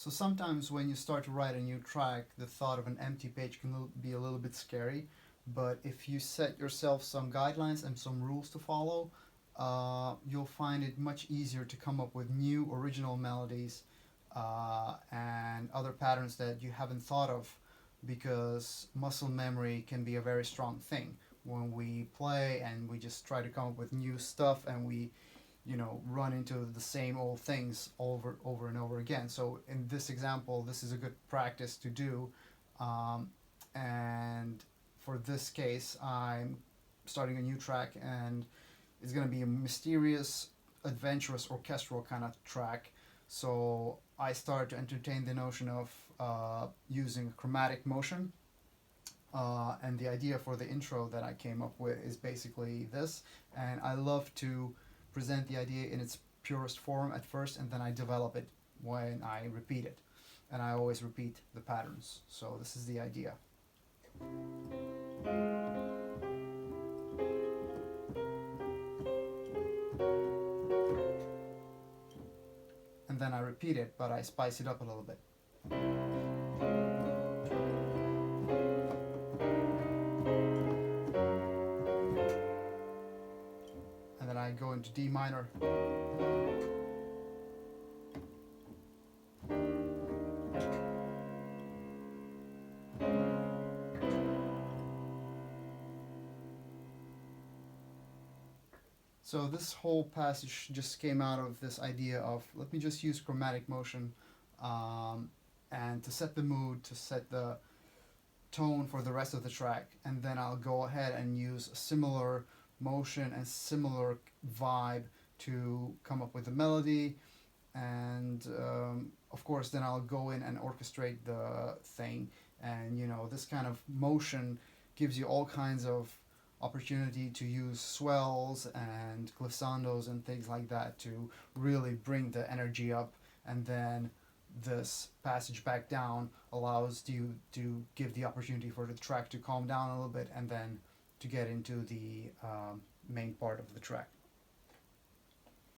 So sometimes when you start to write a new track, the thought of an empty page can be a little bit scary. But if you set yourself some guidelines and some rules to follow, you'll find it much easier to come up with new original melodies and other patterns that you haven't thought of, because muscle memory can be a very strong thing. When we play and we just try to come up with new stuff, and we run into the same old things over and over again. So in this example, this is a good practice to do. And for this case, I'm starting a new track, and it's going to be a mysterious, adventurous, orchestral kind of track. So I started to entertain the notion of using chromatic motion. And the idea for the intro that I came up with is basically this. And I love to present the idea in its purest form at first, and then I develop it when I repeat it. And I always repeat the patterns. So this is the idea. And then I repeat it, but I spice it up a little bit. And then I go into D minor. So this whole passage just came out of this idea of, let me just use chromatic motion, and to set the mood, to set the tone for the rest of the track, and then I'll go ahead and use a similar motion and similar vibe to come up with the melody. And of course then I'll go in and orchestrate the thing. And this kind of motion gives you all kinds of opportunity to use swells and glissandos and things like that to really bring the energy up. And then this passage back down allows you to give the opportunity for the track to calm down a little bit, and then to get into the main part of the track.